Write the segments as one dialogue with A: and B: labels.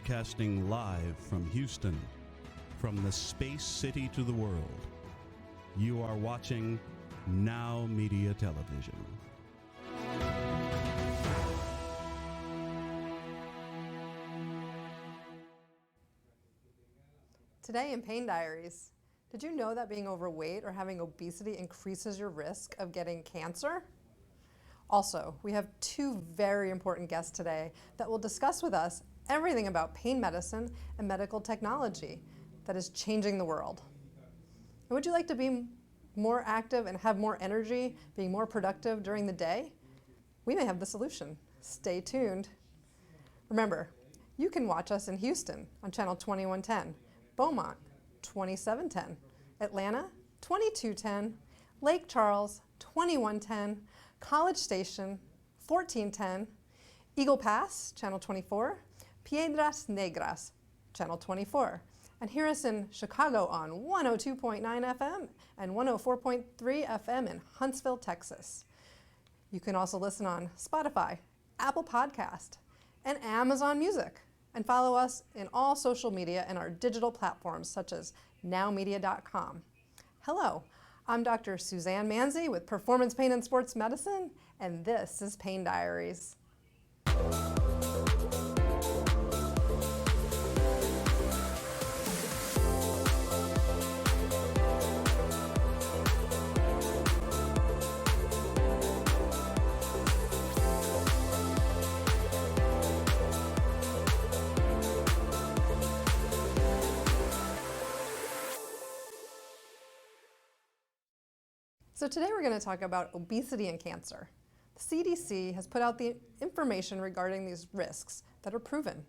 A: Broadcasting live from Houston, from the space city to the world. You are watching Now Media Television.
B: Today in Pain Diaries, did you know that being overweight or having obesity increases your risk of getting cancer? Also, we have two very important guests today that will discuss with us everything about pain medicine and medical technology that is changing the world. And would you like to be more active and have more energy, being more productive during the day? We may have the solution. Stay tuned. Remember, you can watch us in Houston on channel 2110, Beaumont 2710, Atlanta 2210, Lake Charles 2110, College Station 1410, Eagle Pass channel 24, Piedras Negras channel 24, and hear us in Chicago on 102.9 FM and 104.3 FM in Huntsville, Texas. You can also listen on Spotify, Apple Podcast, and Amazon Music, and follow us in all social media and our digital platforms such as nowmedia.com. Hello, I'm Dr. Drseemarasheed with Performance Pain and Sports Medicine, and this is Pain Diaries. So today we're going to talk about obesity and cancer. The CDC has put out the information regarding these risks that are proven.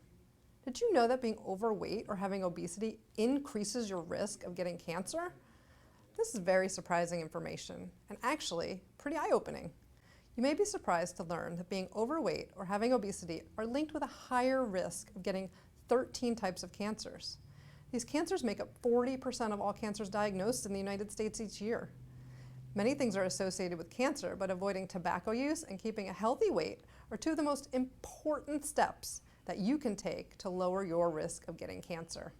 B: Did you know that being overweight or having obesity increases your risk of getting cancer? This is very surprising information and actually pretty eye-opening. You may be surprised to learn that being overweight or having obesity are linked with a higher risk of getting 13 types of cancers. These cancers make up 40% of all cancers diagnosed in the United States each year. Many things are associated with cancer, but avoiding tobacco use and keeping a healthy weight are two of the most important steps that you can take to lower your risk of getting cancer.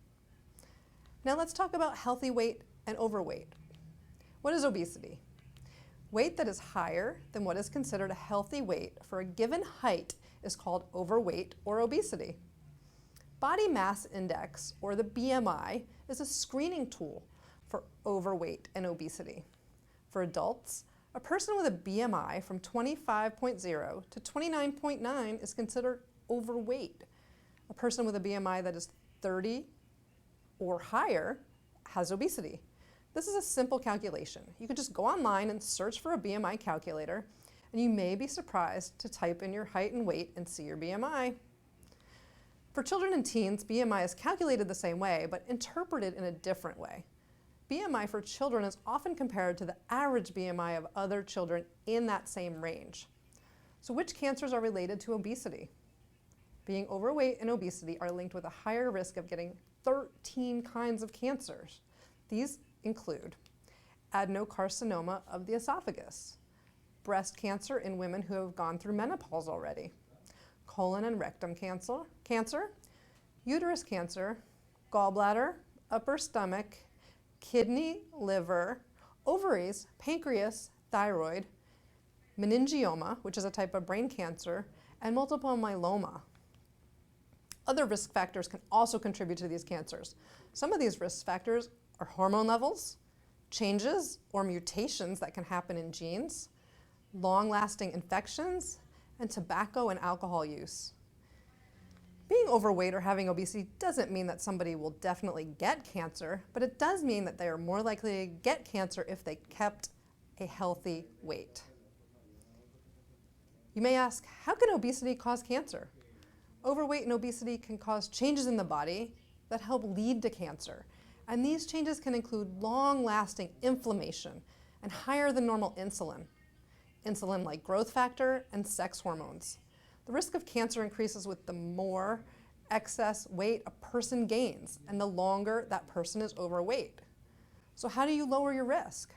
B: Now let's talk about healthy weight and overweight. What is obesity? Weight that is higher than what is considered a healthy weight for a given height is called overweight or obesity. Body mass index, or the BMI, is a screening tool for overweight and obesity. For adults, a person with a BMI from 25.0 to 29.9 is considered overweight. A person with a BMI that is 30 or higher has obesity. This is a simple calculation. You could just go online and search for a BMI calculator, and you may be surprised to type in your height and weight and see your BMI. For children and teens, BMI is calculated the same way, but interpreted in a different way. BMI for children is often compared to the average BMI of other children in that same range. So which cancers are related to obesity? Being overweight and obesity are linked with a higher risk of getting 13 kinds of cancers. These include adenocarcinoma of the esophagus, breast cancer in women who have gone through menopause already, colon and rectum cancer, uterus cancer, gallbladder, upper stomach, kidney, liver, ovaries, pancreas, thyroid, meningioma, which is a type of brain cancer, and multiple myeloma. Other risk factors can also contribute to these cancers. Some of these risk factors are hormone levels, changes or mutations that can happen in genes, long-lasting infections, and tobacco and alcohol use. Being overweight or having obesity doesn't mean that somebody will definitely get cancer, but it does mean that they are more likely to get cancer if they kept a healthy weight. You may ask, how can obesity cause cancer? Overweight and obesity can cause changes in the body that help lead to cancer, and these changes can include long-lasting inflammation and higher than normal insulin like growth factor and sex hormones. The risk of cancer increases with the more excess weight a person gains and the longer that person is overweight. So how do you lower your risk?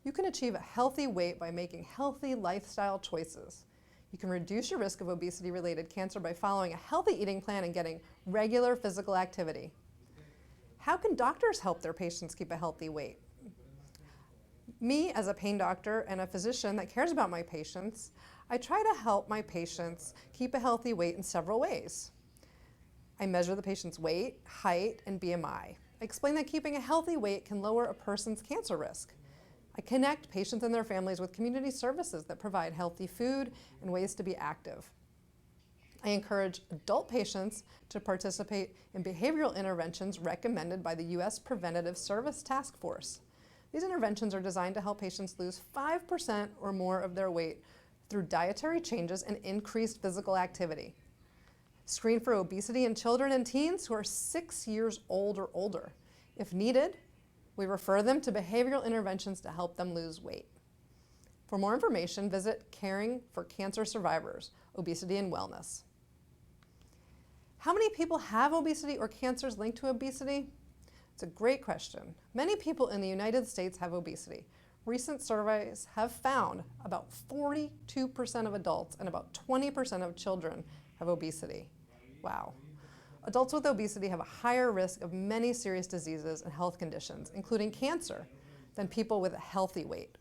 B: You can achieve a healthy weight by making healthy lifestyle choices. You can reduce your risk of obesity-related cancer by following a healthy eating plan and getting regular physical activity. How can doctors help their patients keep a healthy weight? Me, as a pain doctor and a physician that cares about my patients, I try to help my patients keep a healthy weight in several ways. I measure the patient's weight, height, and BMI. I explain that keeping a healthy weight can lower a person's cancer risk. I connect patients and their families with community services that provide healthy food and ways to be active. I encourage adult patients to participate in behavioral interventions recommended by the U.S. Preventative Service Task Force. These interventions are designed to help patients lose 5% or more of their weight through dietary changes and increased physical activity. Screen for obesity in children and teens who are 6 years old or older. If needed, we refer them to behavioral interventions to help them lose weight. For more information, visit Caring for Cancer Survivors, Obesity and Wellness. How many people have obesity or cancers linked to obesity? It's a great question. Many people in the United States have obesity. Recent surveys have found about 42% of adults and about 20% of children have obesity. Wow. Adults with obesity have a higher risk of many serious diseases and health conditions, including cancer, than people with a healthy weight.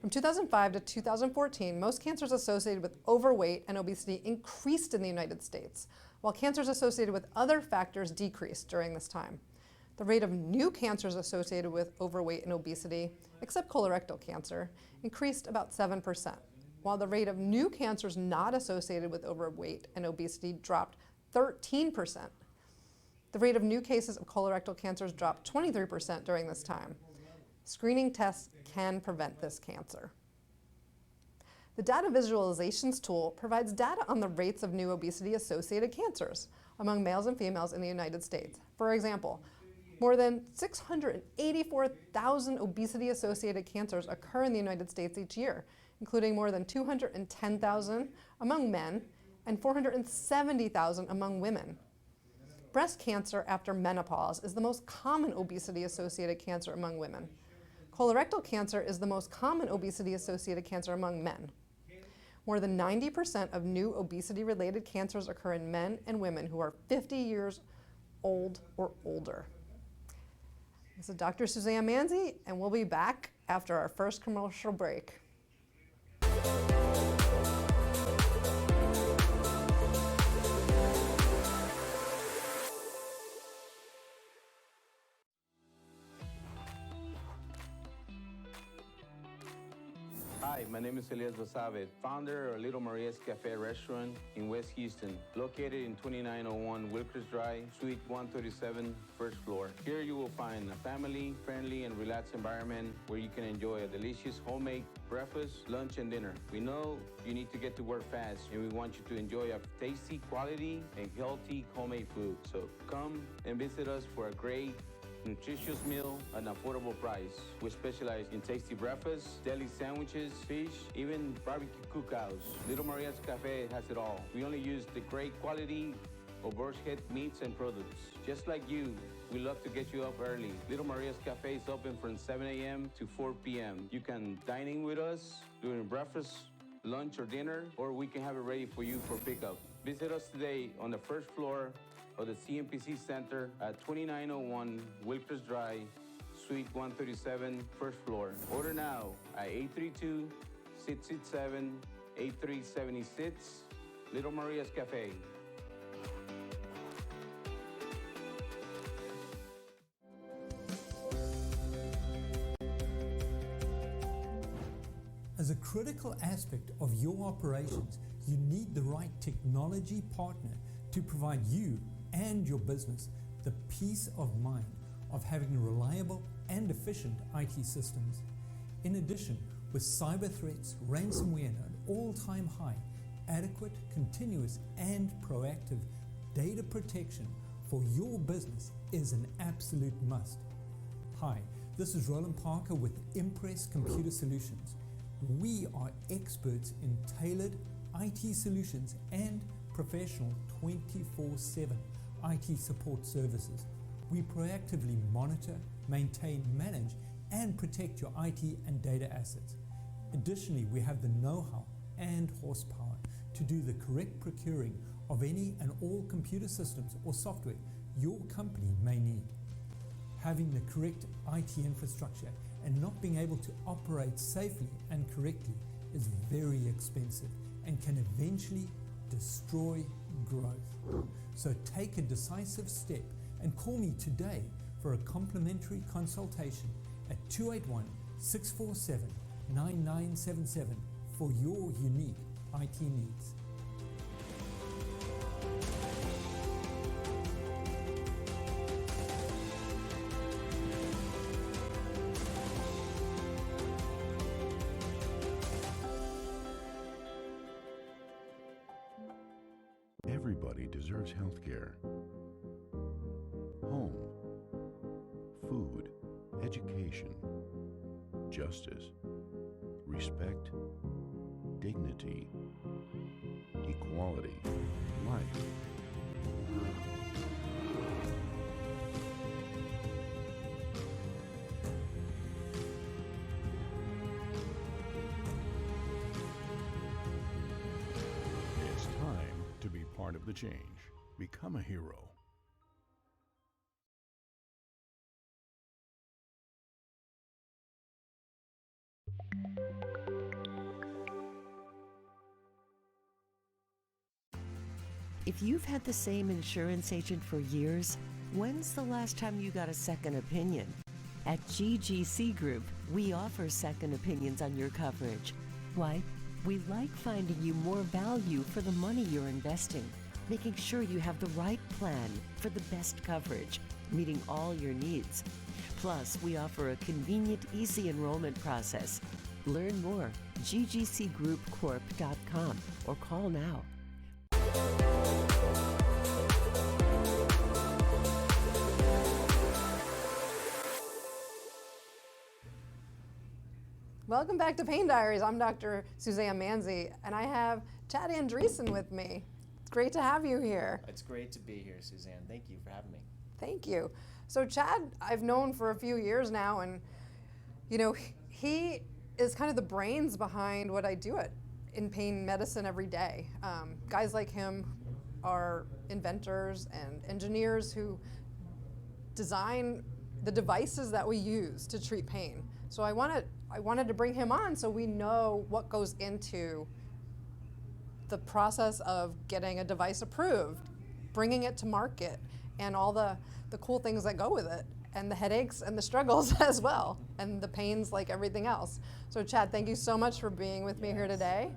B: From 2005 to 2014, most cancers associated with overweight and obesity increased in the United States, while cancers associated with other factors decreased during this time. The rate of new cancers associated with overweight and obesity, except colorectal cancer, increased about 7%, while the rate of new cancers not associated with overweight and obesity dropped 13%. The rate of new cases of colorectal cancers dropped 23% during this time. Screening tests can prevent this cancer. The Data Visualizations tool provides data on the rates of new obesity-associated cancers among males and females in the United States. For example, more than 684,000 obesity-associated cancers occur in the United States each year, including more than 210,000 among men and 470,000 among women. Breast cancer after menopause is the most common obesity-associated cancer among women. Colorectal cancer is the most common obesity-associated cancer among men. More than 90% of new obesity-related cancers occur in men and women who are 50 years old or older. This is Dr. Drseemarasheed, and we'll be back after our first commercial break.
C: Hi, my name is Elias Basabe, founder of Little Maria's Cafe restaurant in West Houston, located in 2901 Wilkers Drive, Suite 137, first floor. Here you will find a family-friendly and relaxed environment where you can enjoy a delicious homemade breakfast, lunch, and dinner. We know you need to get to work fast, and we want you to enjoy a tasty, quality, and healthy homemade food. So come and visit us for a great nutritious meal at an affordable price. We specialize in tasty breakfasts, deli sandwiches, fish, even barbecue cookouts. Little Maria's Cafe has it all. We only use the great quality of boardcertified meats and products. Just like you, we love to get you up early. Little Maria's Cafe is open from 7 a.m. to 4 p.m. You can dine in with us during breakfast, lunch, or dinner, or we can have it ready for you for pickup. Visit us today on the first floor of the CMPC Center at 2901 Wilkers Drive, Suite 137, first floor. Order now at 832-667-8376, Little Maria's Cafe.
D: As a critical aspect of your operations, you need the right technology partner to provide you and your business the peace of mind of having reliable and efficient IT systems. In addition, with cyber threats, ransomware at an all-time high, adequate, continuous, and proactive data protection for your business is an absolute must. Hi, this is Roland Parker with Impress Computer Solutions. We are experts in tailored IT solutions and professional 24/7 IT support services. We proactively monitor, maintain, manage, and protect your IT and data assets. Additionally, we have the know-how and horsepower to do the correct procuring of any and all computer systems or software your company may need. Having the correct IT infrastructure and not being able to operate safely and correctly is very expensive and can eventually destroy growth. So take a decisive step and call me today for a complimentary consultation at 281-647-9977 for your unique IT needs.
E: Everybody deserves health care. Home, food, education, justice, respect, dignity, equality, life. It's time to be part of the change. Become a hero.
F: If you've had the same insurance agent for years, when's the last time you got a second opinion? At GGC Group, we offer second opinions on your coverage. Why? We like finding you more value for the money you're investing, making sure you have the right plan for the best coverage, meeting all your needs. Plus, we offer a convenient, easy enrollment process. Learn more, ggcgroupcorp.com, or call now.
B: Welcome back to Pain Diaries. I'm Drsuzannemanzi, and I have Chadandresen with me. It's great to have you here.
G: It's great to be here, Suzanne. Thank you for having me.
B: Thank you. So Chad, I've known for a few years now, and you know, he is kind of the brains behind what I do in pain medicine every day. Guys like him are inventors and engineers who design the devices that we use to treat pain. So I wanted to bring him on so we know what goes into the process of getting a device approved, bringing it to market, and all the cool things that go with it, and the headaches and the struggles as well, and the pains like everything else. So Chad, thank you so much for being with me here today.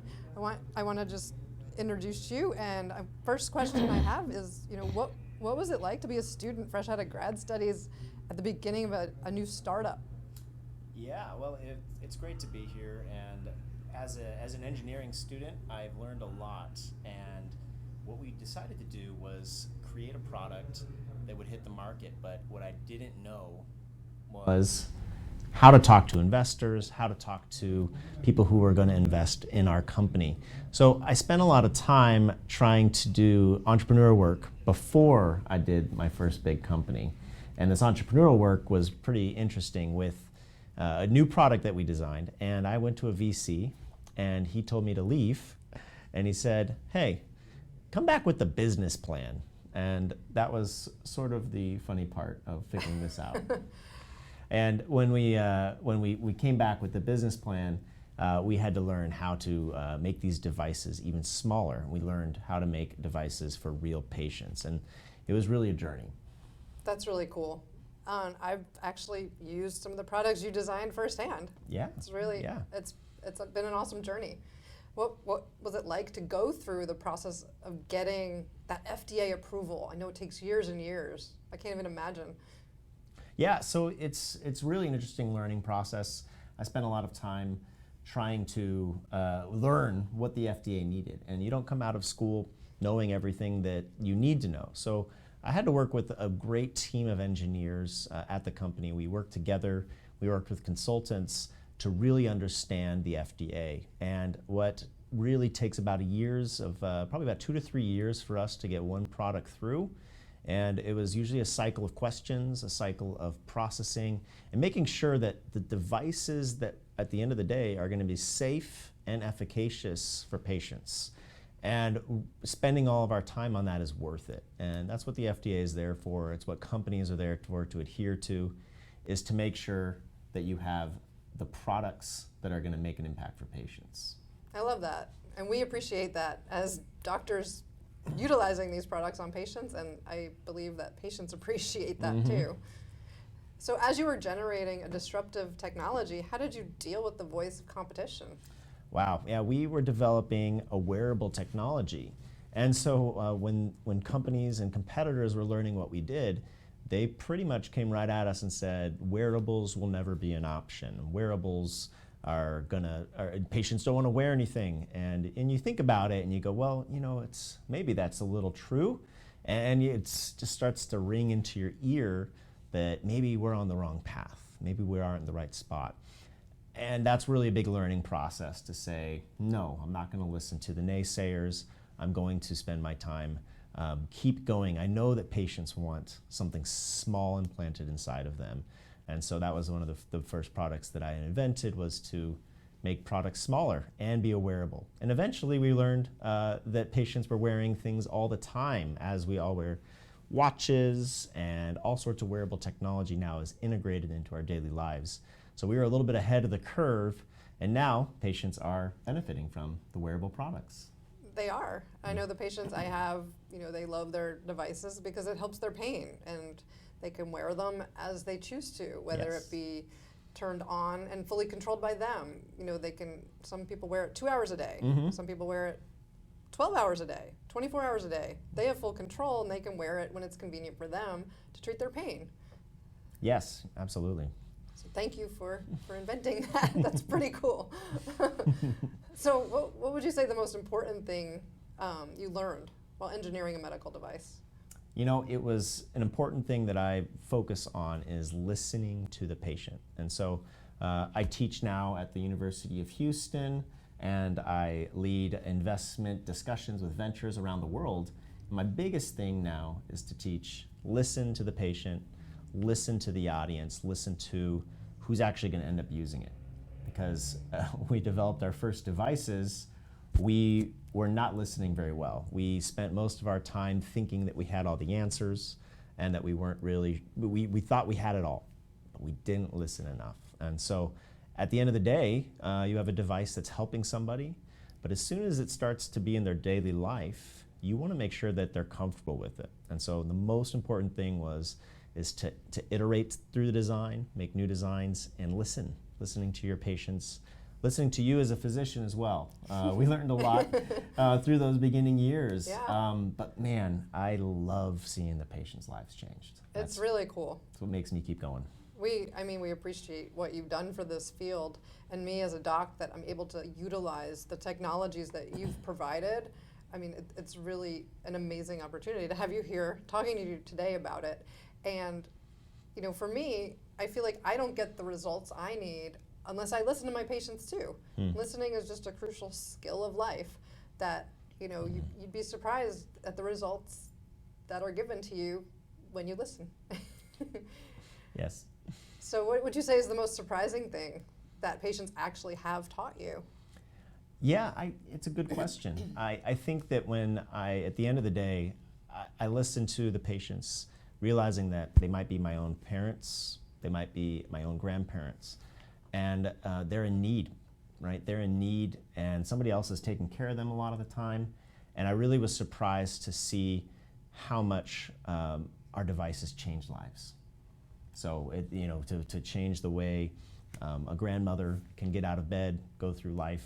B: I want to just introduce you, and first question I have is, you know, what was it like to be a student fresh out of grad studies at the beginning of a new startup?
G: Yeah, well, it's great to be here, and as an engineering student, I've learned a lot, and what we decided to do was create a product that would hit the market, but what I didn't know was how to talk to investors, how to talk to people who were going to invest in our company. So I spent a lot of time trying to do entrepreneurial work before I did my first big company, and this entrepreneurial work was pretty interesting with a new product that we designed, and I went to a VC, and he told me to leave, and he said, hey, come back with the business plan. And that was sort of the funny part of figuring this out. And when we came back with the business plan, we had to learn how to make these devices even smaller. We learned how to make devices for real patients, and it was really a journey.
B: That's really cool. I've actually used some of the products you designed firsthand.
G: Yeah.
B: It's really,
G: yeah.
B: It's been an awesome journey. What was it like to go through the process of getting that FDA approval? I know it takes years and years. I can't even imagine.
G: Yeah, so it's really an interesting learning process. I spent a lot of time trying to learn what the FDA needed, and you don't come out of school knowing everything that you need to know. So I had to work with a great team of engineers at the company. We worked together, we worked with consultants to really understand the FDA. And what really takes about probably about 2 to 3 years for us to get one product through. And it was usually a cycle of questions, a cycle of processing, and making sure that the devices that at the end of the day are going to be safe and efficacious for patients. And spending all of our time on that is worth it. And that's what the FDA is there for. It's what companies are there for, to adhere to, is to make sure that you have the products that are going to make an impact for patients.
B: I love that. And we appreciate that as doctors utilizing these products on patients, and I believe that patients appreciate that too. So as you were generating a disruptive technology, how did you deal with the voice of competition?
G: Wow, yeah, we were developing a wearable technology. And so when companies and competitors were learning what we did, they pretty much came right at us and said, wearables will never be an option. Wearables patients don't want to wear anything. And you think about it and you go, well, you know, maybe that's a little true. And it just starts to ring into your ear that maybe we're on the wrong path. Maybe we aren't in the right spot. And that's really a big learning process to say, no, I'm not going to listen to the naysayers. I'm going to spend my time, keep going. I know that patients want something small implanted inside of them. And so that was one of the first products that I invented, was to make products smaller and be a wearable. And eventually we learned that patients were wearing things all the time, as we all wear watches, and all sorts of wearable technology now is integrated into our daily lives. So we were a little bit ahead of the curve, and now patients are benefiting from the wearable products.
B: They are. I know the patients I have, you know, they love their devices because it helps their pain, and they can wear them as they choose to, whether it be turned on and fully controlled by them. You know, some people wear it 2 hours a day. Some people wear it 12 hours a day, 24 hours a day. They have full control, and they can wear it when it's convenient for them to treat their pain.
G: Yes, absolutely.
B: So thank you for inventing that. That's pretty cool. So what would you say the most important thing you learned while engineering a medical device?
G: You know, it was an important thing that I focus on is listening to the patient. And so I teach now at the University of Houston, and I lead investment discussions with ventures around the world. And my biggest thing now is to teach, listen to the patient, listen to the audience, listen to who's actually going to end up using it. Because we developed our first devices, we were not listening very well. We spent most of our time thinking that we had all the answers, and that we weren't really, we thought we had it all, but we didn't listen enough. And so at the end of the day, you have a device that's helping somebody, but as soon as it starts to be in their daily life, you want to make sure that they're comfortable with it. And so the most important thing is to iterate through the design, make new designs, and listening to your patients, listening to you as a physician as well. We learned a lot through those beginning years.
B: Yeah.
G: But man, I love seeing the patients' lives changed.
B: It's really cool.
G: That's what makes me keep going.
B: We appreciate what you've done for this field, and me as a doc, that I'm able to utilize the technologies that you've provided. I mean, it's really an amazing opportunity to have you here talking to you today about it. And, you know, for me, I feel like I don't get the results I need unless I listen to my patients too. Listening is just a crucial skill of life that, you know, you'd be surprised at the results that are given to you when you listen.
G: Yes.
B: So what would you say is the most surprising thing that patients actually have taught you?
G: Yeah, it's a good question. I think that at the end of the day, I listen to the patients, realizing that they might be my own parents, they might be my own grandparents, and they're in need, right? They're in need, and somebody else is taking care of them a lot of the time. And I really was surprised to see how much our devices change lives. So, to change the way a grandmother can get out of bed, go through life.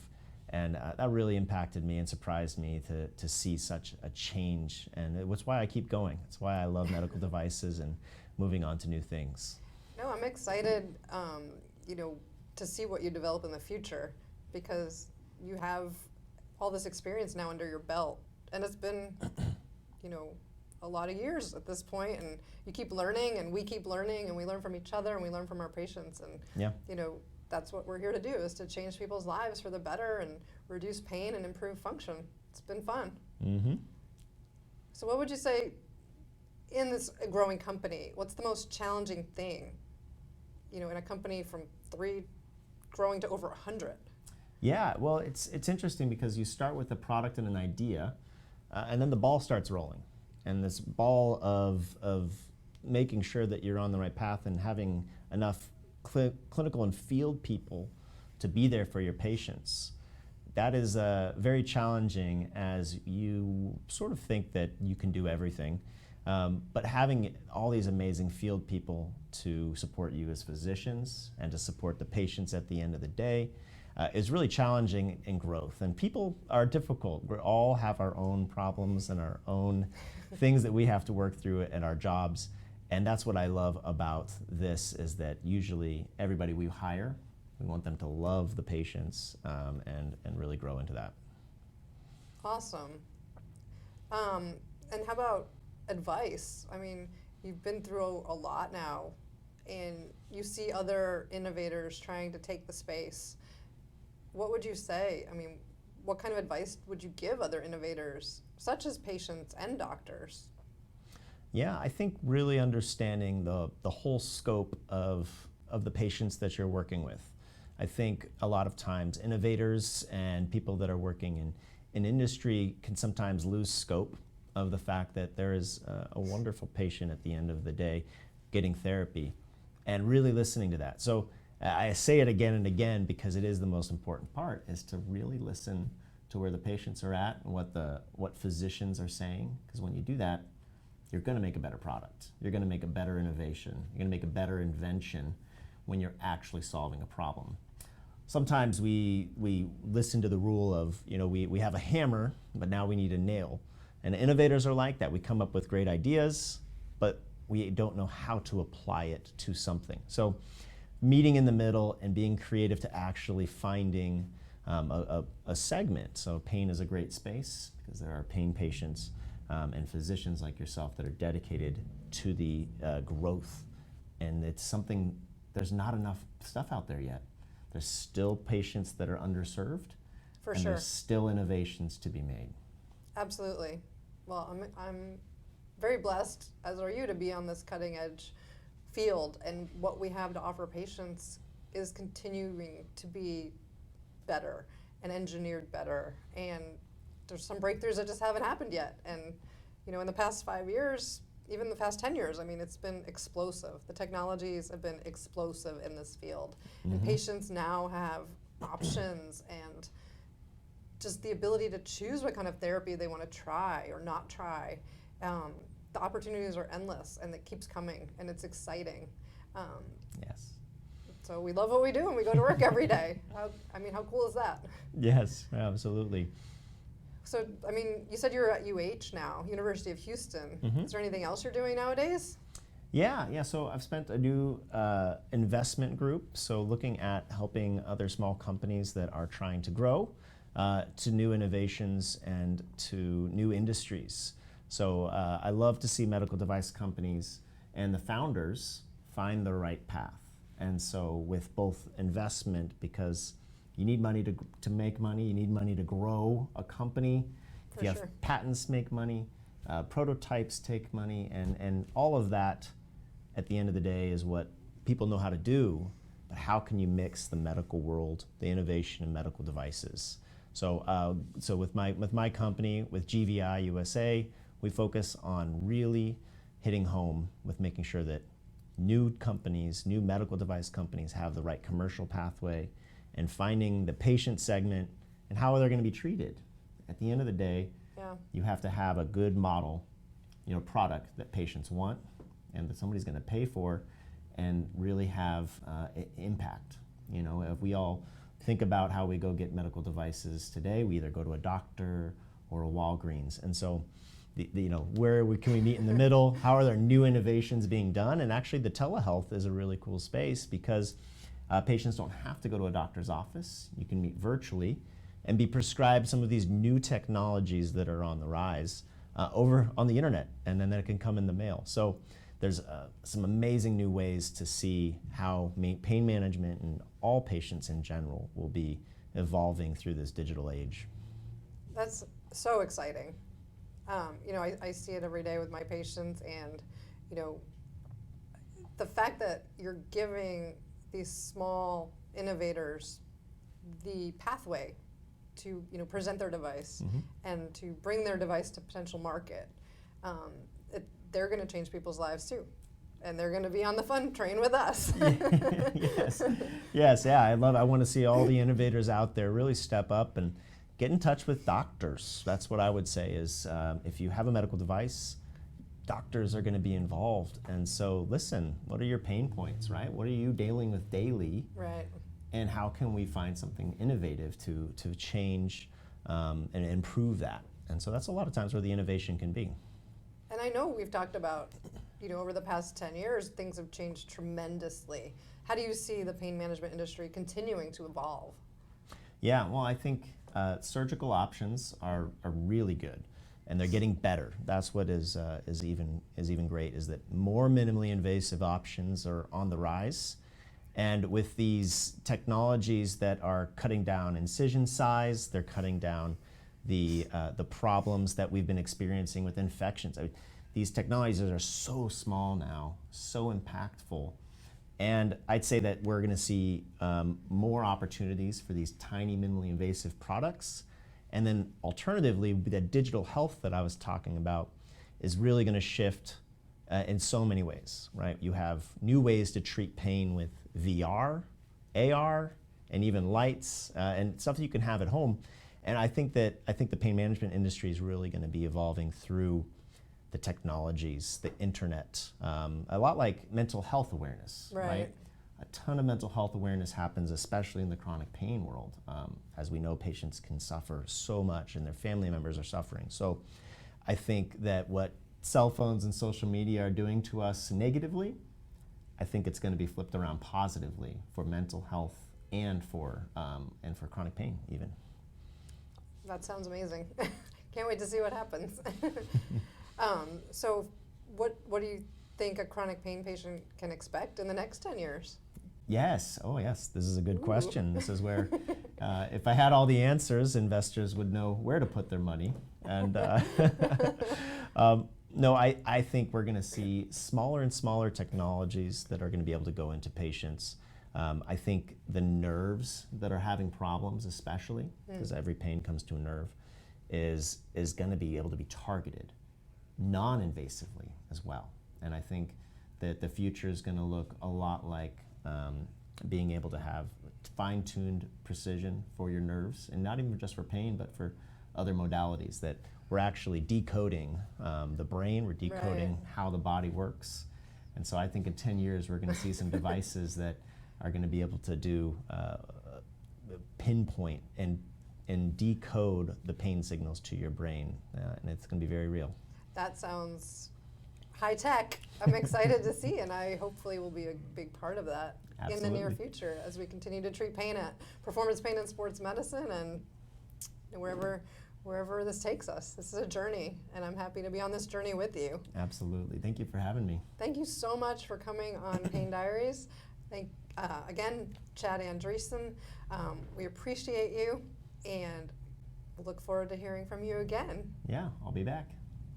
G: And that really impacted me and surprised me to see such a change. And it's why I keep going. It's why I love medical devices and moving on to new things.
B: No, I'm excited, to see what you develop in the future, because you have all this experience now under your belt. And it's been, a lot of years at this point, and you keep learning, and we keep learning, and we learn from each other, and we learn from our patients. And, that's what we're here to do, is to change people's lives for the better and reduce pain and improve function. It's been fun.
G: Mm-hmm.
B: So what would you say in this growing company, what's the most challenging thing, you know, in a company from 3 growing to over 100?
G: Yeah, well, it's interesting because you start with a product and an idea, and then the ball starts rolling. And this ball of making sure that you're on the right path and having enough clinical and field people to be there for your patients, that is very challenging as you sort of think that you can do everything. But having all these amazing field people to support you as physicians and to support the patients at the end of the day is really challenging in growth. And people are difficult. We all have our own problems and our own things that we have to work through in our jobs. And that's what I love about this, is that usually everybody we hire, we want them to love the patients and really grow into that.
B: Awesome. And how about advice? I mean, you've been through a lot now, and you see other innovators trying to take the space. What would you say? I mean, what kind of advice would you give other innovators, such as patients and doctors?
G: Yeah, I think really understanding the whole scope of the patients that you're working with. I think a lot of times innovators and people that are working in industry can sometimes lose scope of the fact that there is a wonderful patient at the end of the day getting therapy, and really listening to that. So I say it again and again because it is the most important part, is to really listen to where the patients are at and what physicians are saying, because when you do that, you're going to make a better product. You're going to make a better innovation. You're going to make a better invention when you're actually solving a problem. Sometimes we listen to the rule of, you know, we have a hammer, but now we need a nail. And innovators are like that. We come up with great ideas, but we don't know how to apply it to something. So meeting in the middle and being creative to actually finding a segment. So pain is a great space because there are pain patients and physicians like yourself that are dedicated to the growth. And it's something, there's not enough stuff out there yet. There's still patients that are underserved.
B: For
G: and
B: sure.
G: There's still innovations to be made.
B: Absolutely. Well, I'm very blessed, as are you, to be on this cutting edge field, and what we have to offer patients is continuing to be better and engineered better. And there's some breakthroughs that just haven't happened yet. And, you know, in the past 5 years, even the past 10 years, I mean, it's been explosive. The technologies have been explosive in this field. Mm-hmm. And patients now have options and just the ability to choose what kind of therapy they want to try or not try. The opportunities are endless, and it keeps coming, and it's exciting.
G: Yes.
B: So we love what we do, and we go to work every day. How cool is that?
G: Yes, absolutely.
B: So, I mean, you said you're at UH now, University of Houston.
G: Mm-hmm.
B: Is there anything else you're doing nowadays?
G: Yeah. So I've spent a new investment group, so looking at helping other small companies that are trying to grow to new innovations and to new industries. So I love to see medical device companies and the founders find the right path. And so with both investment, because you need money to make money, you need money to grow a company. If you have patents, make money, prototypes take money, and all of that at the end of the day is what people know how to do, but how can you mix the medical world, the innovation in medical devices? So with my company, with GVI USA, we focus on really hitting home with making sure that new companies, new medical device companies have the right commercial pathway, and finding the patient segment and how they're going to be treated. At the end of the day, you have to have a good model, product that patients want and that somebody's going to pay for and really have impact. If we all think about how we go get medical devices today, we either go to a doctor or a Walgreens. And so, where can we meet in the middle? How are there new innovations being done? And actually the telehealth is a really cool space because patients don't have to go to a doctor's office. You can meet virtually and be prescribed some of these new technologies that are on the rise over on the internet, and then it can come in the mail. So there's some amazing new ways to see how pain management and all patients in general will be evolving through this digital age.
B: That's so exciting. I see it every day with my patients, and, the fact that you're giving these small innovators the pathway to, present their device and to bring their device to potential market, they're going to change people's lives too. And they're going to be on the fun train with us.
G: Yes, yeah, I want to see all the innovators out there really step up and get in touch with doctors. That's what I would say is if you have a medical device, doctors are going to be involved. And so listen, what are your pain points, right? What are you dealing with daily?
B: Right.
G: And how can we find something innovative to change and improve that? And so that's a lot of times where the innovation can be.
B: And I know we've talked about, over the past 10 years, things have changed tremendously. How do you see the pain management industry continuing to evolve?
G: Yeah, well, I think surgical options are really good, and they're getting better. That's what is even great, is that more minimally invasive options are on the rise. And with these technologies that are cutting down incision size, they're cutting down the problems that we've been experiencing with infections. These technologies are so small now, so impactful. And I'd say that we're going to see more opportunities for these tiny, minimally invasive products. And then alternatively, the digital health that I was talking about is really going to shift in so many ways, right? You have new ways to treat pain with VR, AR, and even lights, and stuff that you can have at home. And I think the pain management industry is really going to be evolving through the technologies, the internet, a lot like mental health awareness, right? A ton of mental health awareness happens, especially in the chronic pain world. As we know, patients can suffer so much and their family members are suffering. So I think that what cell phones and social media are doing to us negatively, I think it's going to be flipped around positively for mental health and for chronic pain even.
B: That sounds amazing. Can't wait to see what happens. So what do you think a chronic pain patient can expect in the next 10 years?
G: Yes. Oh, yes. This is a good question. This is where, if I had all the answers, investors would know where to put their money. And no, I think we're going to see smaller and smaller technologies that are going to be able to go into patients. I think the nerves that are having problems, especially, because every pain comes to a nerve, is going to be able to be targeted non-invasively as well. And I think that the future is going to look a lot like being able to have fine-tuned precision for your nerves, and not even just for pain, but for other modalities, that we're actually decoding the brain, we're decoding how the body works. And so I think in 10 years we're going to see some devices that are going to be able to do pinpoint and decode the pain signals to your brain, and it's going to be very real.
B: That sounds high tech. I'm excited to see, and I hopefully will be a big part of that in the near future as we continue to treat pain at Performance Pain and Sports Medicine and wherever this takes us. This is a journey, and I'm happy to be on this journey with you.
G: Absolutely. Thank you for having me.
B: Thank you so much for coming on Pain Diaries. Again, Chadandresen, we appreciate you, and we'll look forward to hearing from you again.
G: Yeah, I'll be back.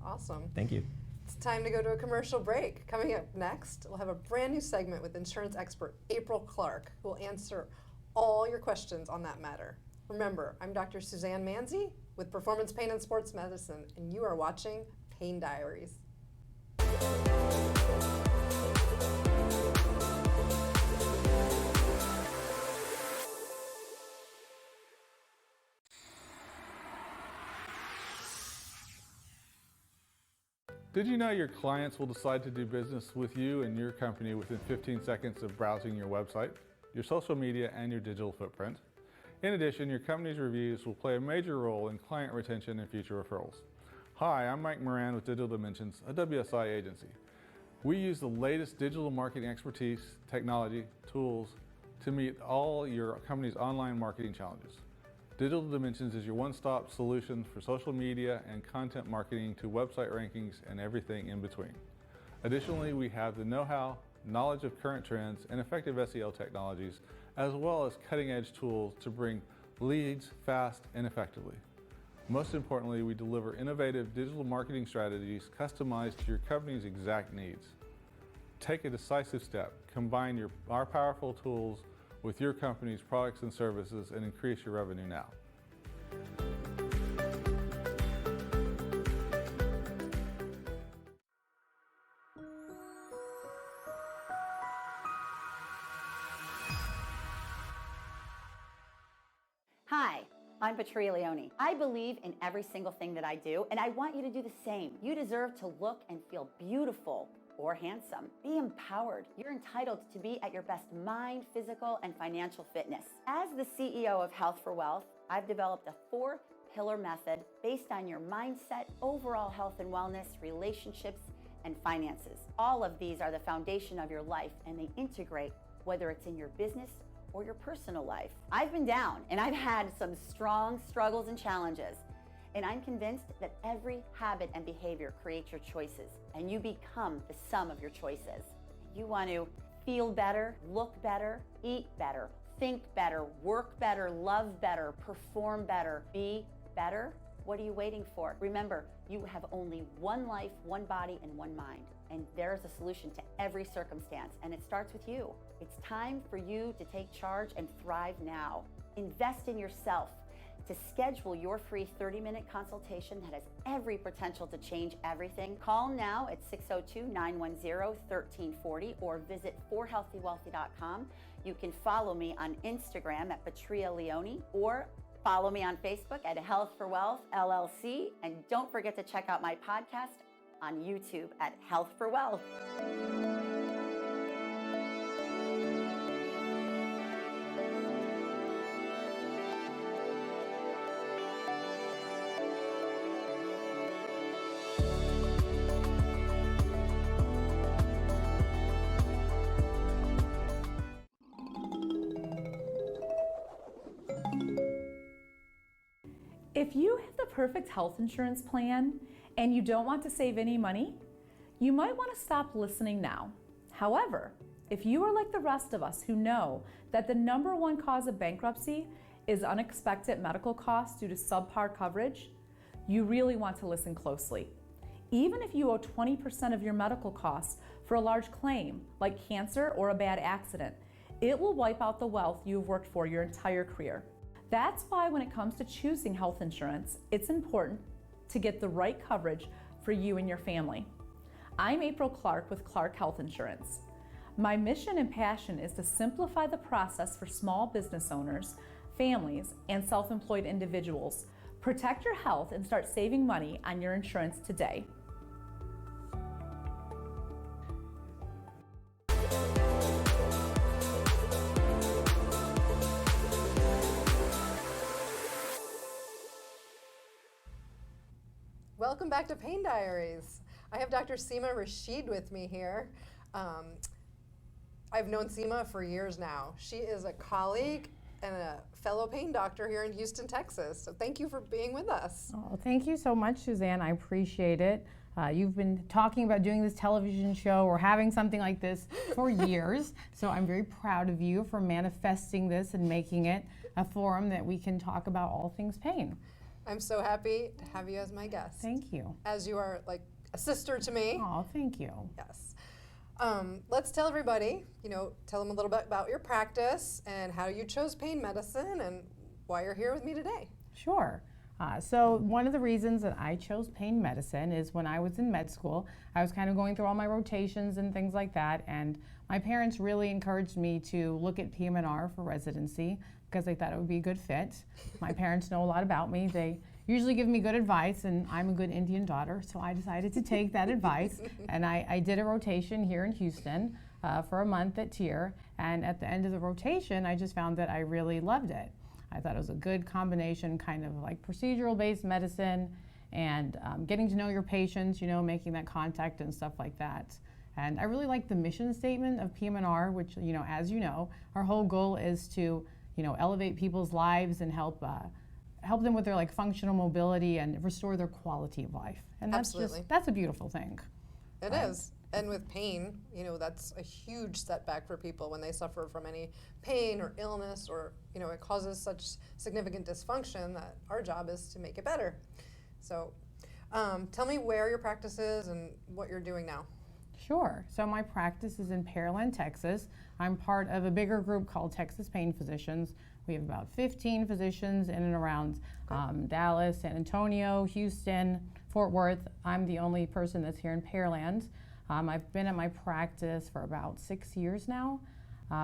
B: Awesome.
G: Thank you.
B: It's time to go to a commercial break. Coming up next, we'll have a brand new segment with insurance expert April Clark, who will answer all your questions on that matter. Remember, I'm Dr. Drseemarasheed with Performance Pain and Sports Medicine, and you are watching Pain Diaries.
H: Did you know your clients will decide to do business with you and your company within 15 seconds of browsing your website, your social media, and your digital footprint? In addition, your company's reviews will play a major role in client retention and future referrals. Hi, I'm Mike Moran with Digital Dimensions, a WSI agency. We use the latest digital marketing expertise, technology, tools to meet all your company's online marketing challenges. Digital Dimensions is your one-stop solution for social media and content marketing to website rankings and everything in between. Additionally, we have the know-how, knowledge of current trends, and effective SEO technologies, as well as cutting-edge tools to bring leads fast and effectively. Most importantly, we deliver innovative digital marketing strategies customized to your company's exact needs. Take a decisive step. Combine our powerful tools with your company's products and services and increase your revenue now.
I: Hi, I'm Patria Leone. I believe in every single thing that I do, and I want you to do the same. You deserve to look and feel beautiful or handsome. Be empowered. You're entitled to be at your best mind, physical, and financial fitness. As the CEO of Health for Wealth, I've developed a 4-pillar method based on your mindset, overall health and wellness, relationships, and finances. All of these are the foundation of your life, and they integrate whether it's in your business or your personal life. I've been down, and I've had some strong struggles and challenges. And I'm convinced that every habit and behavior creates your choices, and you become the sum of your choices. You want to feel better, look better, eat better, think better, work better, love better, perform better, be better. What are you waiting for? Remember, you have only one life, one body, and one mind. And there's a solution to every circumstance, and it starts with you. It's time for you to take charge and thrive now. Invest in yourself. To schedule your free 30-minute consultation that has every potential to change everything, call now at 602-910-1340 or visit forhealthywealthy.com. You can follow me on Instagram at Patria Leone or follow me on Facebook at Health for Wealth LLC. And don't forget to check out my podcast on YouTube at Health for Wealth.
J: If you have the perfect health insurance plan and you don't want to save any money, you might want to stop listening now. However, if you are like the rest of us who know that the #1 cause of bankruptcy is unexpected medical costs due to subpar coverage, you really want to listen closely. Even if you owe 20% of your medical costs for a large claim, like cancer or a bad accident, it will wipe out the wealth you've worked for your entire career. That's why when it comes to choosing health insurance, it's important to get the right coverage for you and your family. I'm April Clark with Clark Health Insurance. My mission and passion is to simplify the process for small business owners, families, and self-employed individuals. Protect your health and start saving money on your insurance today.
B: Welcome back to Pain Diaries. I have Dr. Seema Rasheed with me here. I've known Seema for years now. She is a colleague and a fellow pain doctor here in Houston, Texas. So thank you for being with us.
K: Oh, thank you so much, Suzanne. I appreciate it. You've been talking about doing this television show or having something like this for years. So I'm very proud of you for manifesting this and making it a forum that we can talk about all things pain.
B: I'm so happy to have you as my guest.
K: Thank you.
B: As you are like a sister to me.
K: Oh, thank you.
B: Yes. Let's tell everybody, tell them a little bit about your practice and how you chose pain medicine and why you're here with me today.
K: Sure. So one of the reasons that I chose pain medicine is when I was in med school, I was kind of going through all my rotations and things like that, and my parents really encouraged me to look at PM&R for residency because they thought it would be a good fit. My parents know a lot about me. They usually give me good advice, and I'm a good Indian daughter, so I decided to take that advice, and I did a rotation here in Houston for a month at TIER, and at the end of the rotation, I just found that I really loved it. I thought it was a good combination, kind of like procedural-based medicine and getting to know your patients, making that contact and stuff like that. And I really like the mission statement of PM&R, which, as you know, our whole goal is to, elevate people's lives and help them with their functional mobility and restore their quality of life. And that's
B: Absolutely.
K: that's a beautiful thing.
B: It is. And with pain, you know, that's a huge setback for people when they suffer from any pain or illness, or, you know, it causes such significant dysfunction that our job is to make it better. So tell me where your practice is and what you're doing now.
K: Sure. So my practice is in Pearland, Texas. I'm part of a bigger group called Texas Pain Physicians. We have about 15 physicians in and around Dallas, San Antonio, Houston, Fort Worth. I'm the only person that's here in Pearland. I've been at my practice for about 6 years now.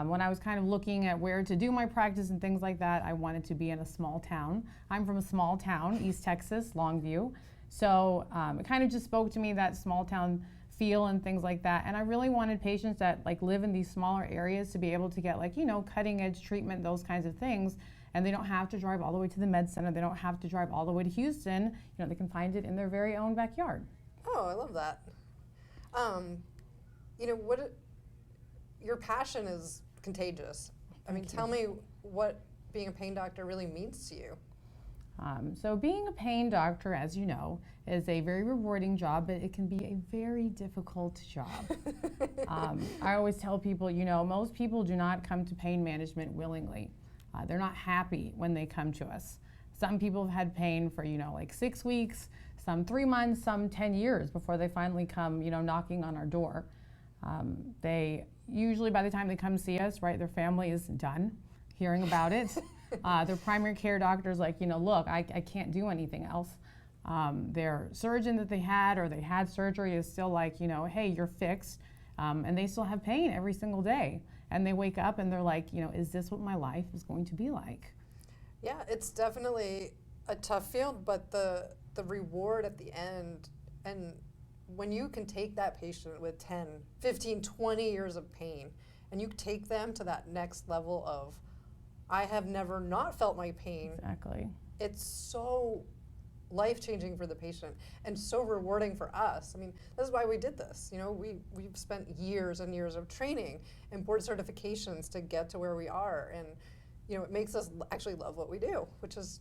K: When I was kind of looking at where to do my practice and things like that, I wanted to be in a small town. I'm from a small town, East Texas, Longview. So it kind of just spoke to me, that small town feel and things like that. And I really wanted patients that like live in these smaller areas to be able to get, like, you know, cutting edge treatment, those kinds of things. And they don't have to drive all the way to the med center. They don't have to drive all the way to Houston. You know, they can find it in their very own backyard.
B: Oh, I love that. You know, your passion is contagious. I mean, tell me what being a pain doctor really means to you.
K: So being a pain doctor, as you know, is a very rewarding job, but it can be a very difficult job. I always tell people, you know, most people do not come to pain management willingly. They're not happy when they come to us. Some people have had pain for, you know, like 6 weeks, some 3 months, some 10 years before they finally come, you know, knocking on our door. They usually, by the time they come see us, right, their family is done hearing about it. Their primary care doctor's like, you know, look, I can't do anything else. Their surgeon that they had or they had surgery is still like, you know, hey, you're fixed. And they still have pain every single day. And they wake up and they're like, you know, is this what my life is going to be like?
B: Yeah, it's definitely a tough field, but the reward at the end, and when you can take that patient with 10, 15, 20 years of pain, and you take them to that next level of, I have never not felt my pain.
K: Exactly.
B: It's so life-changing for the patient and so rewarding for us. I mean, this is why we did this. You know, we've spent years and years of training and board certifications to get to where we are. And, you know, it makes us actually love what we do, which is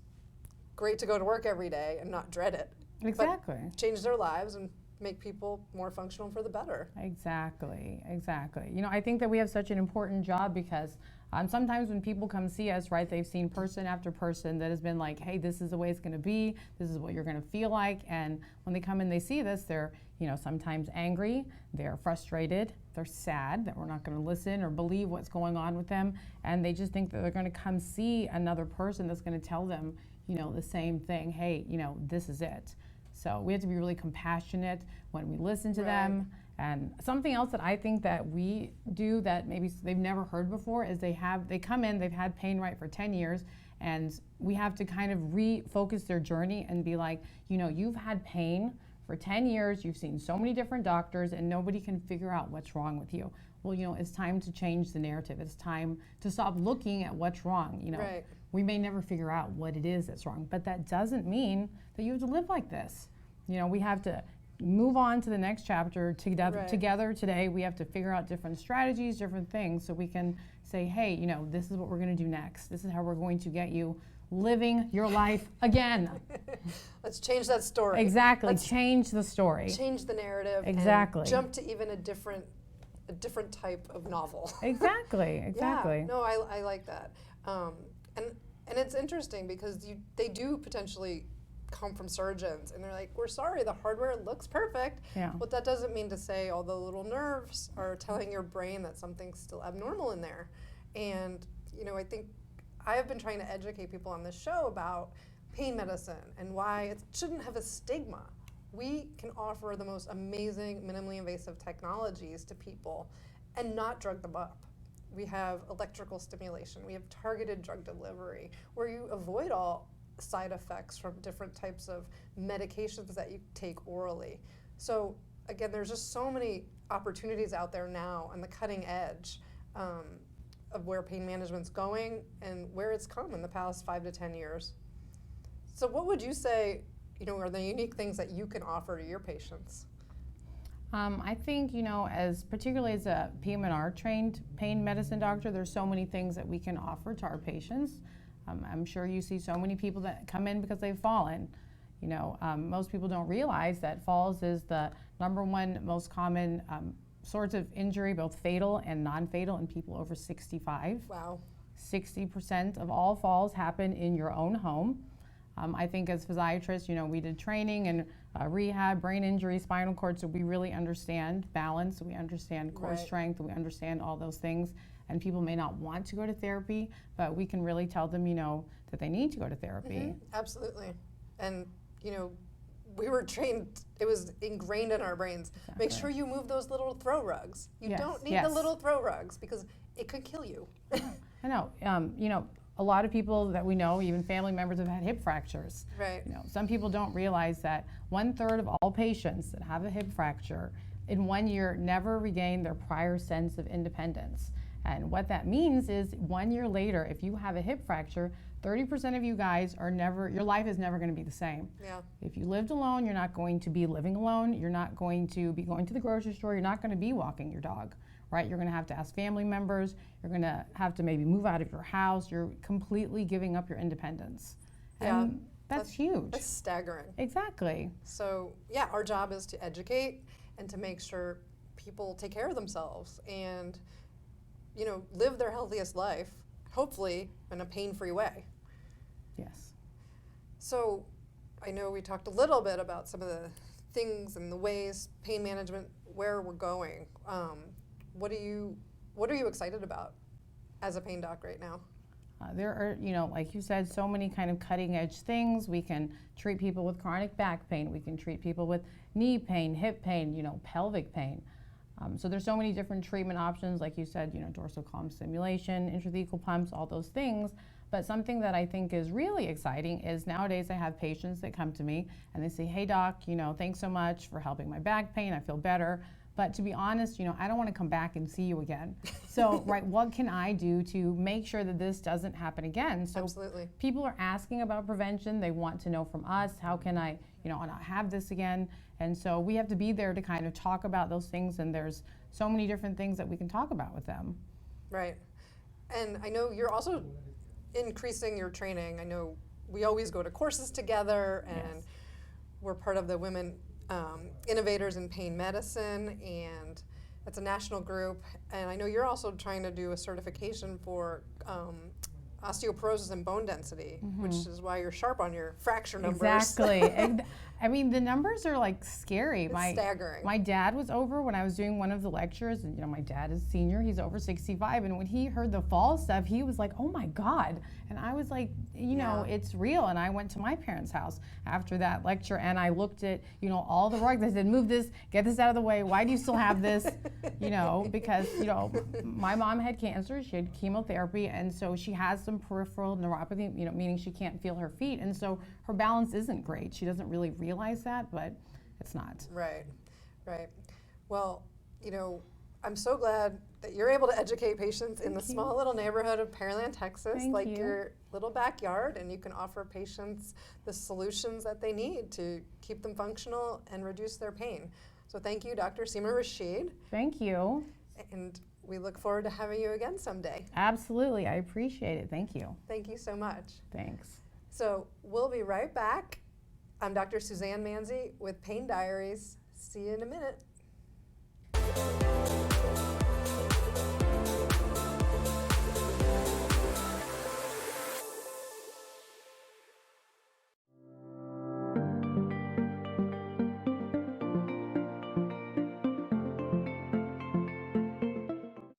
B: great to go to work every day and not dread it.
K: Exactly.
B: But change their lives and make people more functional for the better.
K: Exactly, exactly. You know, I think that we have such an important job because sometimes when people come see us, right, they've seen person after person that has been like, hey, this is the way it's going to be, this is what you're going to feel like, and when they come and they see this, they're, you know, sometimes angry, they're frustrated, they're sad that we're not going to listen or believe what's going on with them, and they just think that they're going to come see another person that's going to tell them, you know, the same thing, hey, you know, this is it. So we have to be really compassionate when we listen to them. And something else that I think that we do that maybe they've never heard before is they come in, they've had pain, right, for 10 years, and we have to kind of refocus their journey and be like, you know, you've had pain for 10 years, you've seen so many different doctors, and nobody can figure out what's wrong with you. Well, you know, it's time to change the narrative. It's time to stop looking at what's wrong. You know, we may never figure out what it is that's wrong, but that doesn't mean that you have to live like this. You know, we have to move on to the next chapter together today. We have to figure out different strategies, different things, so we can say, hey, you know, this is what we're going to do next. This is how we're going to get you living your life again.
B: Let's change that story.
K: Exactly. Let's change the story.
B: Change the narrative.
K: Exactly.
B: And jump to even a different type of novel.
K: Exactly. Exactly.
B: Yeah, no, I like that. And it's interesting because they do potentially come from surgeons and they're like, we're sorry, the hardware looks perfect, but that doesn't mean to say all the little nerves are telling your brain that something's still abnormal in there. And, you know, I think I have been trying to educate people on this show about pain medicine and why it shouldn't have a stigma. We can offer the most amazing, minimally invasive technologies to people and not drug them up. We have electrical stimulation, we have targeted drug delivery, where you avoid all side effects from different types of medications that you take orally. So again, there's just so many opportunities out there now on the cutting edge of where pain management's going and where it's come in the past 5 to 10 years. So what would you say, you know, are the unique things that you can offer to your patients?
K: I think, you know, particularly as a PM&R trained pain medicine doctor, there's so many things that we can offer to our patients. I'm sure you see so many people that come in because they've fallen. Most people don't realize that falls is the #1 most common sorts of injury, both fatal and non-fatal in people over 65.
B: Wow.
K: 60% of all falls happen in your own home. I think as physiatrists, we did training and rehab, brain injury, spinal cord, so we really understand balance, we understand core strength, we understand all those things. And people may not want to go to therapy, but we can really tell them, that they need to go to therapy.
B: Mm-hmm. Absolutely. And, we were trained, it was ingrained in our brains. Exactly. Make sure you move those little throw rugs. You don't need the little throw rugs because it could kill you.
K: I know. A lot of people that we know, even family members, have had hip fractures.
B: Right.
K: Some people don't realize that 1/3 of all patients that have a hip fracture in 1 year never regain their prior sense of independence. And what that means is 1 year later, if you have a hip fracture, 30% of you guys your life is never going to be the same.
B: Yeah.
K: If you lived alone, you're not going to be living alone. You're not going to be going to the grocery store. You're not going to be walking your dog, right? You're going to have to ask family members. You're going to have to maybe move out of your house. You're completely giving up your independence.
B: Yeah.
K: And that's huge.
B: That's staggering.
K: Exactly.
B: So, yeah, our job is to educate and to make sure people take care of themselves and live their healthiest life, hopefully in a pain-free way.
K: Yes.
B: So I know we talked a little bit about some of the things and the ways, pain management, where we're going. What are you excited about as a pain doc right now?
K: There are, like you said, so many kind of cutting edge things. We can treat people with chronic back pain. We can treat people with knee pain, hip pain, pelvic pain. So there's so many different treatment options, like you said, dorsal column stimulation, intrathecal pumps, all those things. But something that I think is really exciting is nowadays I have patients that come to me and they say, hey doc, thanks so much for helping my back pain, I feel better. But to be honest, I don't want to come back and see you again. So, what can I do to make sure that this doesn't happen again? So
B: absolutely.
K: People are asking about prevention. They want to know from us, how can I, not have this again? And so we have to be there to kind of talk about those things, and there's so many different things that we can talk about with them. Right.
B: And I know you're also increasing your training. I know we always go to courses together, and we're part of the Women Innovators in Pain Medicine, and that's a national group. And I know you're also trying to do a certification for osteoporosis and bone density, which is why you're sharp on your fracture numbers.
K: Exactly. I mean, the numbers are like scary.
B: It's staggering.
K: My dad was over when I was doing one of the lectures, and my dad is senior, he's over 65, and when he heard the fall stuff, he was like, oh my God. And I was like, it's real. And I went to my parents' house after that lecture, and I looked at, all the rugs. I said, move this, get this out of the way. Why do you still have this? Because, my mom had cancer, she had chemotherapy, and so she has some peripheral neuropathy, meaning she can't feel her feet. And so her balance isn't great. She doesn't really realize that, but it's not.
B: Right. Well, I'm so glad that you're able to educate patients in the small little neighborhood of Pearland, Texas, your little backyard, and you can offer patients the solutions that they need to keep them functional and reduce their pain. So thank you, Dr. Seema Rasheed.
K: Thank you.
B: And we look forward to having you again someday.
K: Absolutely, I appreciate it. Thank you.
B: Thank you so much.
K: Thanks.
B: So we'll be right back. I'm Dr. Drseemarasheed with Pain Diaries. See you in a minute.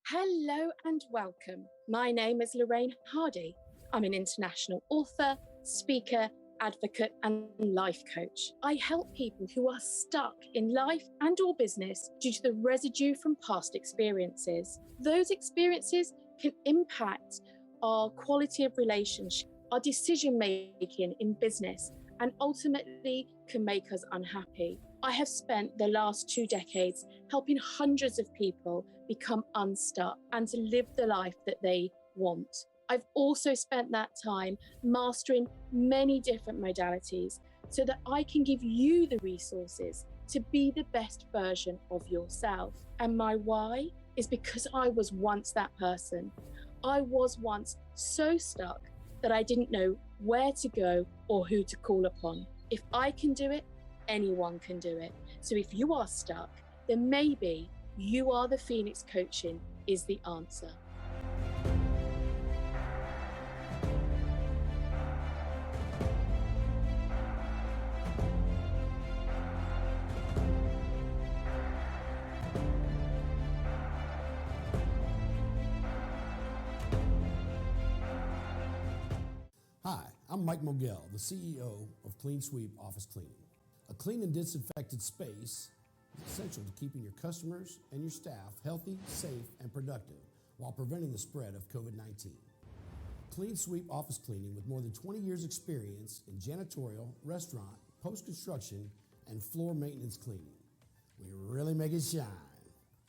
L: Hello and welcome. My name is Lorraine Hardy. I'm an international author, speaker, advocate, and life coach. I help people who are stuck in life and or business due to the residue from past experiences. Those experiences can impact our quality of relationship, our decision making in business, and ultimately can make us unhappy. I have spent the last 2 decades helping hundreds of people become unstuck and to live the life that they want. I've also spent that time mastering many different modalities so that I can give you the resources to be the best version of yourself. And my why is because I was once that person. I was once so stuck that I didn't know where to go or who to call upon. If I can do it, anyone can do it. So if you are stuck, then maybe you are the Phoenix Coaching is the answer.
M: Hi, I'm Mike Mogel, the CEO of Clean Sweep Office Cleaning. A clean and disinfected space is essential to keeping your customers and your staff healthy, safe, and productive while preventing the spread of COVID-19. Clean Sweep Office Cleaning, with more than 20 years experience in janitorial, restaurant, post-construction, and floor maintenance cleaning. We really make it shine.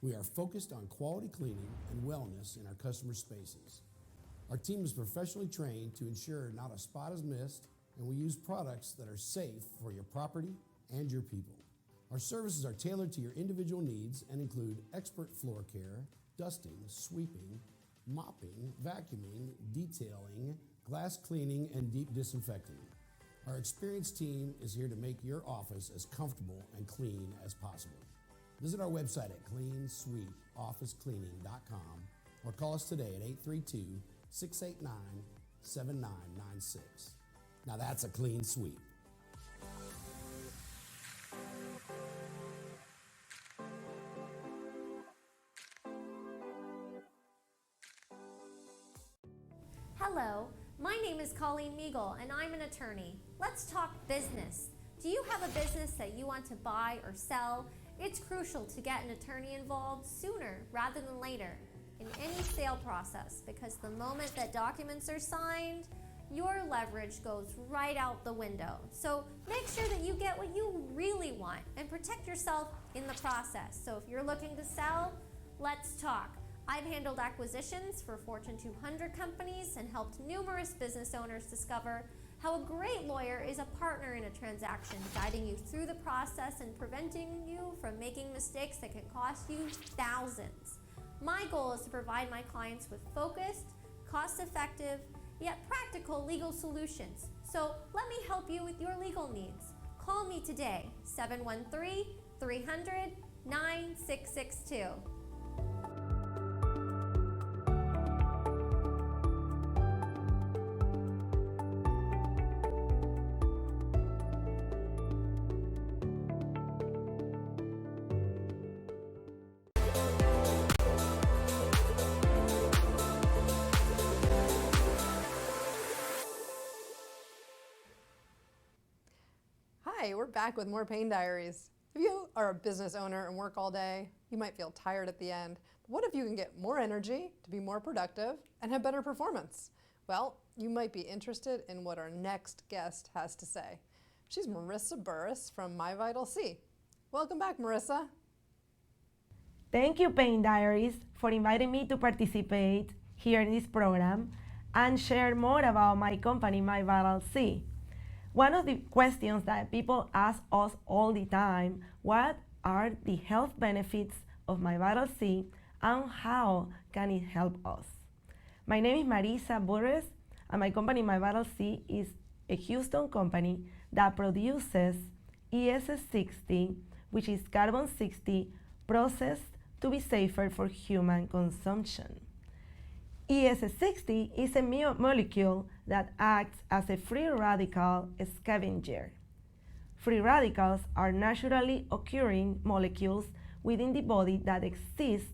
M: We are focused on quality cleaning and wellness in our customer spaces. Our team is professionally trained to ensure not a spot is missed, and we use products that are safe for your property and your people. Our services are tailored to your individual needs and include expert floor care, dusting, sweeping, mopping, vacuuming, detailing, glass cleaning, and deep disinfecting. Our experienced team is here to make your office as comfortable and clean as possible. Visit our website at cleansweepofficecleaning.com or call us today at 832-689-7996. Now that's a clean sweep.
N: Hello, my name is Colleen Meagle and I'm an attorney. Let's talk business. Do you have a business that you want to buy or sell? It's crucial to get an attorney involved sooner rather than later in any sale process, because the moment that documents are signed, your leverage goes right out the window. So make sure that you get what you really want and protect yourself in the process. So if you're looking to sell, let's talk. I've handled acquisitions for Fortune 200 companies and helped numerous business owners discover how a great lawyer is a partner in a transaction, guiding you through the process and preventing you from making mistakes that can cost you thousands. My goal is to provide my clients with focused, cost-effective, yet practical legal solutions. So let me help you with your legal needs. Call me today, 713-300-9662.
B: Hi, we're back with more Pain Diaries. If you are a business owner and work all day, you might feel tired at the end. But what if you can get more energy to be more productive and have better performance? Well, you might be interested in what our next guest has to say. She's Marissa Burris from My Vital C. Welcome back, Marissa.
O: Thank you, Pain Diaries, for inviting me to participate here in this program and share more about my company, My Vital C. One of the questions that people ask us all the time, what are the health benefits of My Vital C and how can it help us? My name is Marissa Burris and my company, My Vital C, is a Houston company that produces ES60, which is carbon-60 processed to be safer for human consumption. ES60 is a molecule that acts as a free radical scavenger. Free radicals are naturally occurring molecules within the body that exist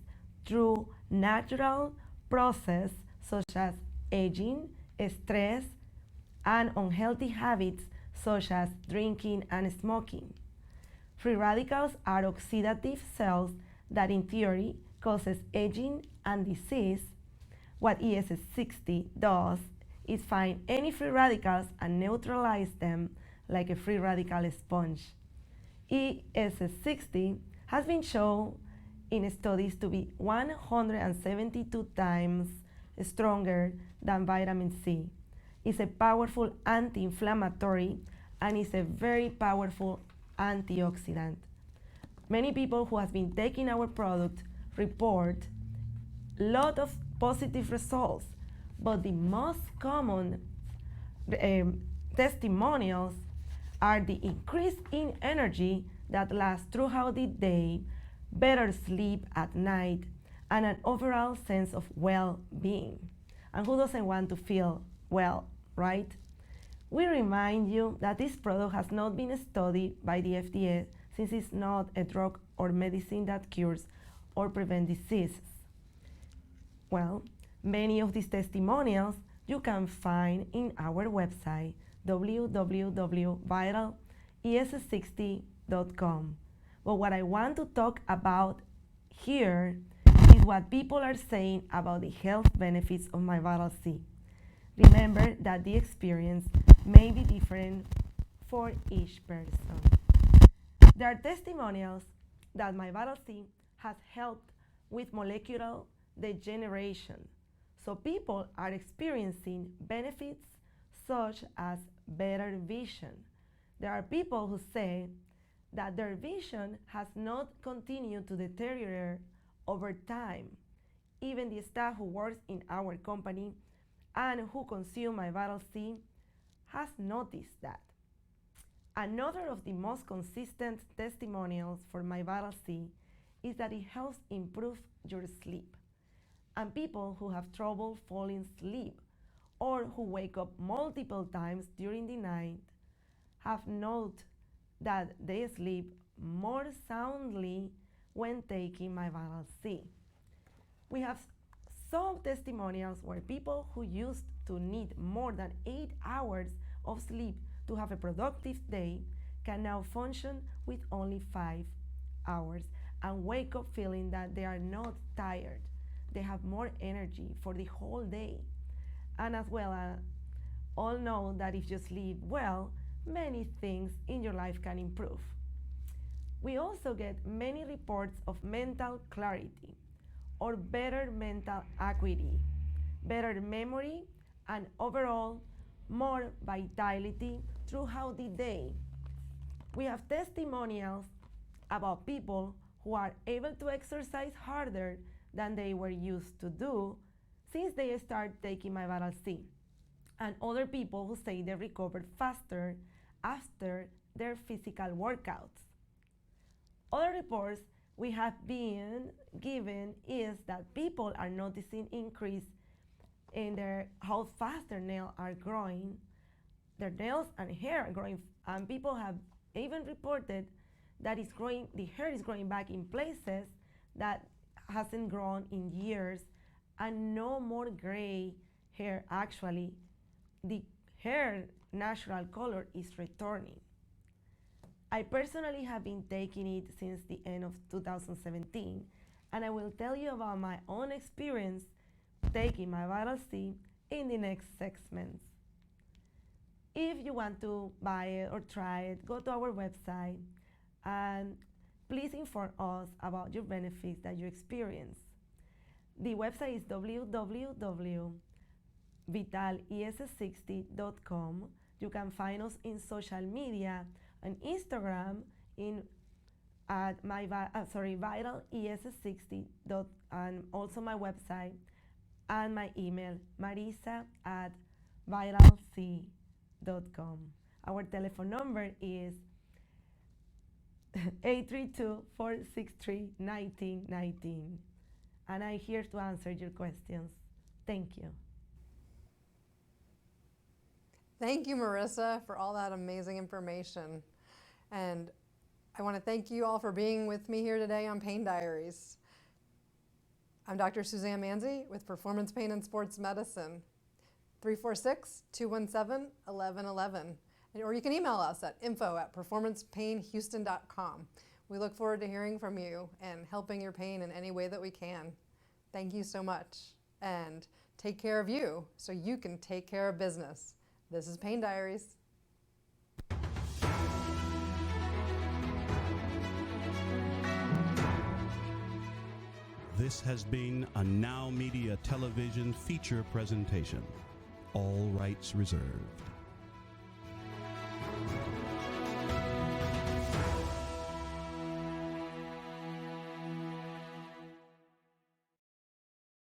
O: through natural processes such as aging, stress, and unhealthy habits such as drinking and smoking. Free radicals are oxidative cells that in theory causes aging and disease. What ES60 does is find any free radicals and neutralize them like a free radical sponge. ES60 has been shown in studies to be 172 times stronger than vitamin C. It's a powerful anti-inflammatory and is a very powerful antioxidant. Many people who have been taking our product report a lot of positive results, but the most common testimonials are the increase in energy that lasts throughout the day, better sleep at night, and an overall sense of well-being. And who doesn't want to feel well, right? We remind you that this product has not been studied by the FDA since it's not a drug or medicine that cures or prevents diseases. Well, many of these testimonials you can find in our website, www.vitales60.com. But what I want to talk about here is what people are saying about the health benefits of my Vital C. Remember that the experience may be different for each person. There are testimonials that my Vital C has helped with molecular degeneration. So people are experiencing benefits such as better vision. There are people who say that their vision has not continued to deteriorate over time. Even the staff who works in our company and who consume my Vital C has noticed that. Another of the most consistent testimonials for my Vital C is that it helps improve your sleep. And people who have trouble falling asleep or who wake up multiple times during the night have noted that they sleep more soundly when taking my Vital C. We have some testimonials where people who used to need more than 8 hours of sleep to have a productive day can now function with only 5 hours and wake up feeling that they are not tired. They have more energy for the whole day. And as well, all know that if you sleep well, many things in your life can improve. We also get many reports of mental clarity or better mental acuity, better memory, and overall more vitality throughout the day. We have testimonials about people who are able to exercise harder than they were used to do since they started taking my Vital C, and other people who say they recovered faster after their physical workouts. Other reports we have been given is that people are noticing increase in how fast their nails are growing. Their nails and hair are growing, and people have even reported that the hair is growing back in places that hasn't grown in years, and no more gray hair. Actually, the hair natural color is returning. I personally have been taking it since the end of 2017, and I will tell you about my own experience taking my Vital C in the next segments. If you want to buy it or try it, go to our website and please inform us about your benefits that you experience. The website is www.vitales60.com. You can find us in social media on Instagram at vitales60, and also my website and my email marisa@vitalc.com. Our telephone number is 832-463-1919. And I'm here to answer your questions. Thank you.
B: Thank you, Marissa, for all that amazing information. And I want to thank you all for being with me here today on Pain Diaries. I'm Dr. Suzannemanzi with Performance Pain and Sports Medicine, 346-217-1111. Or you can email us at info@performancepainhouston.com. We look forward to hearing from you and helping your pain in any way that we can. Thank you so much. And take care of you so you can take care of business. This is Pain Diaries.
A: This has been a Now Media television feature presentation. All rights reserved.